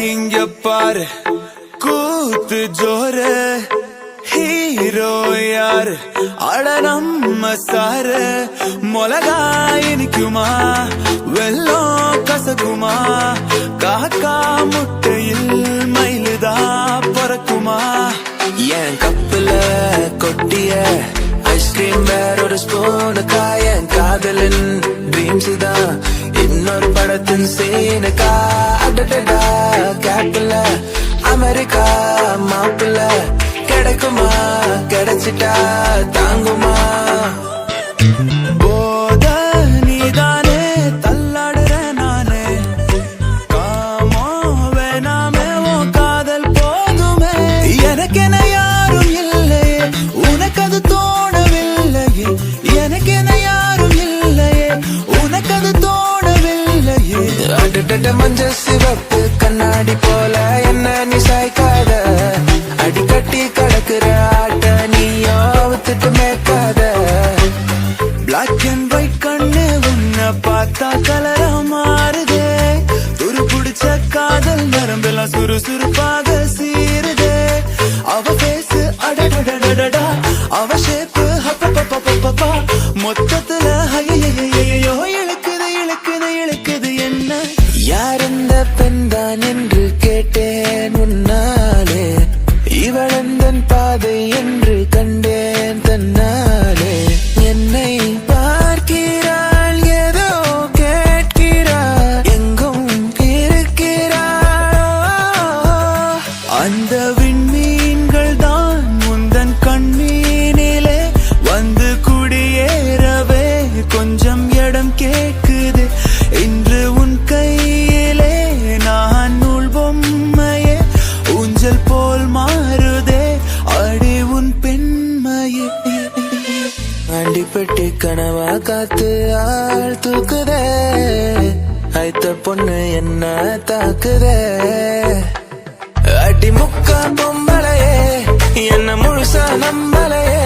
இங்க பாரு கூத்து ஜோரு ஹீரோ யாரு அட நம்ம சாரு மொளகா இனிக்குமா வெள்ளம் கசக்குமா காக்கா முட்டையில் மயிலுதா பறக்குமா என் கப்புல கொட்டிய ஐஸ்கிரீம் வேற ஒரு ஸ்பூனுக்கா என் காதலின் ட்ரீம்ஸ் தான் இன்னொரு படத்தின் சீனுக்கா அடடா கேப்ல அமெரிக்கா மாப்பிள்ள கிடைக்குமா கிடைச்சிட்டா தாங்குமா போத நீதானே தள்ளாடுற நானே காமோ வேணாமே உன் காதல் போதுமே எனக்கென யாரும் இல்லையே உனக்கு அது தோணவில்லையே எனக்கென யாரும் இல்லையே உனக்கு அது தோணவில்லையே அடடட மஞ்ச சிவப்பு கண்ணாடி போல என்ன நீ சாய்க்காத அடிக்கட்டி கடக்குற ஆட்ட நீயோ வித்துட்டு மேய்க்காத பிளாக் அண்ட் ஒயிட் கண்ணு உன்னை பார்த்தா கலரா மாறுதே துரு பிடிச்ச காதல் நரம்பெல்லாம் சுறுசுறுப்பாக சீருதே அவ பேசு அடடடடடா அவ ஷேப்பு ஹப்பப்பப்பப்பப்பா மொத்தத்துல ஐயோ இழுக்குது இழுக்குது இழுக்குது என்ன யார் இந்த பெண்தான் என்று கேட்டேன் உன்னாலே இவளந்தன் பாதை என்று கண்டேன் தன்னாலே என்னை பார்க்கிறாள் ஏதோ கேட்கிறாள் எங்கும் இருக்கிறாள் அந்த விண்மீன்கள் தான் முந்தன் கண்ணீனிலே வந்து குடியேறவே கொஞ்சம் இடம் கேட்குது இன்று உன் கையிலே நான் நூல் பொம்மையே ஊஞ்சல் போல் மாறுதே அடி உன் பெண்மையே அண்டிப்பட்டி கனவா காத்து ஆள் தூக்குதே ஐத்த பொண்ணு என்ன தாக்குதே அடி முக்கா பொம்பளையே என்ன முழுசா நம்பலையே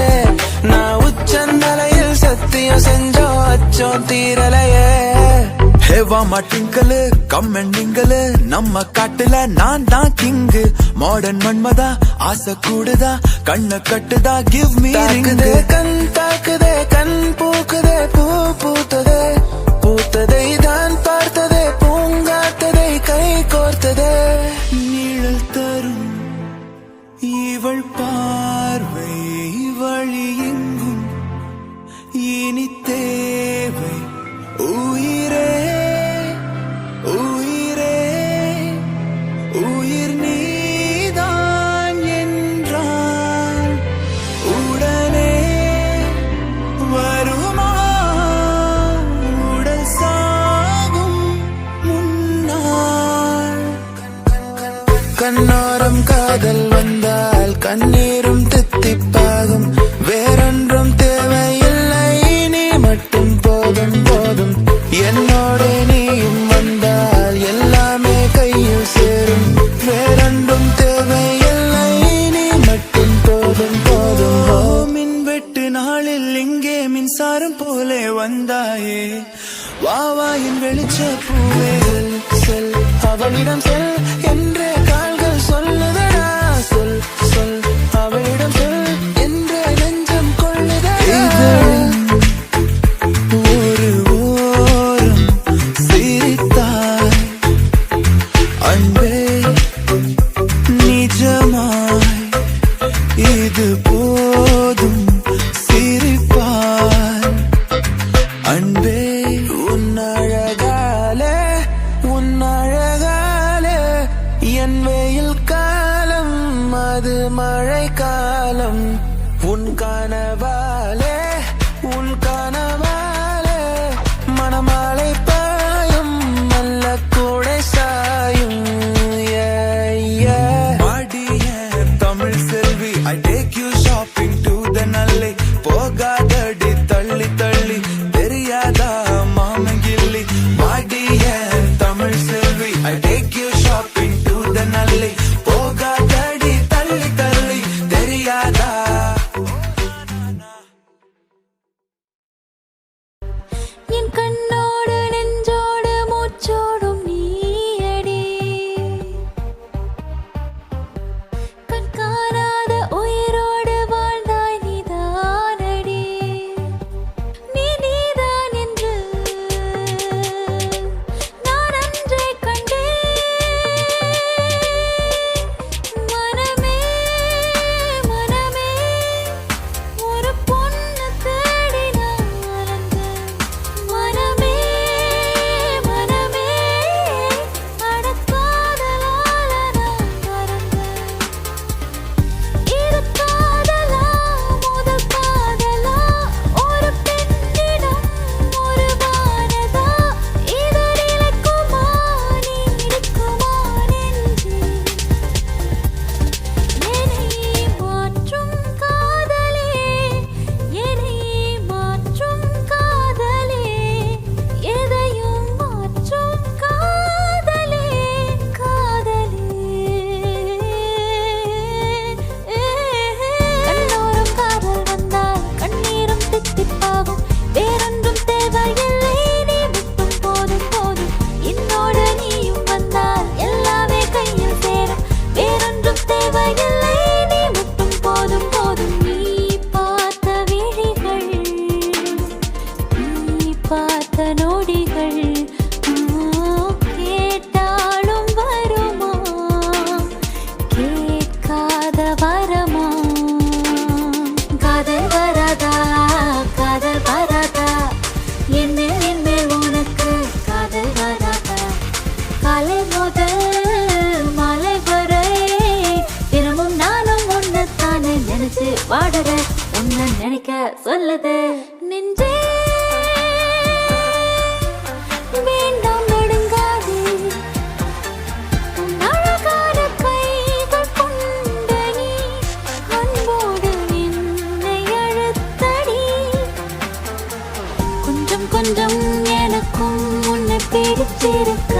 நான் உச்சந்தலையில் சத்தியம் செஞ்சோம் அச்சோம் தீரலையே ஹேவா மாட்டிங்கலு கம்மெண்டிங்கலு நம்ம காட்டுல நான் தான் கிங்கு மாடர்ன் மன்மதா ஆசை கூடுதா கண்ண கட்டுதா கிவ் மீ ரிங்கு கண் தாக்குதே கண் பூக்குதே பூ பூத்ததே பூத்ததை தான் பார்த்ததே பூங்காத்ததை கை கோர்த்ததே நீழல் தரும் இவள் பார்வை வழி எங்கும் இனி தேவை உயிரே உயிரே உயிர் நீதான் என்றால் உடனே வருமா உடல் சாகும் முன்னால் கண்ணோரம் காதல் வந்தால் கண்ணீரும் தித்திப்பாகும் வேறொன்றும் தேவையில்லை நீ மட்டும் போதும் போதும் என்னோட நீயும் வந்தால் எல்லாமே கையில் சேரும் வேறொன்றும் தேவையில்லை நீ மட்டும் போதும் போதும் மின் வெட்டு நாளில் இங்கே மின்சாரம் போலே வந்தாயே வாவாயின் வெளிச்ச பூவே செல் அவளிடம் செல் என்றே கால்கள் சொல்லுதடா சொல் சொல் அவளிடம் சொல் என்றே நெஞ்சம் கொள்ளுதடா ஒரு ஓரம் சிரித்தாய் அன்பே நிஜமாய் இது போதும் சிரிப்பாய் அன்பே உன்னழகாலே என் வெயில் காலம் அது மழை காலம் உன் கனவாலே மணமாலை பாயும் நல்ல கூடை சாயும் தமிழ் செல்வி I take you shopping to the நல்லை போகாதடி தள்ளி தள்ளி தெரியாதா மாமங்கிள்ளி மாடிய தமிழ் செல்வி I take you shopping to the நல்லை போகாதடி தள்ளி தள்ளி தெரியாதா வாடுற உன்னை நினைக்க சொல்லுது நெஞ்சே வேண்டாம் நடுங்காது உன் அழகான கைகள் கொண்ட நீ அன்போடு என்னை அழுத்தடி கொஞ்சம் கொஞ்சம் எனக்கும் உன்னை பிடிச்சிருக்க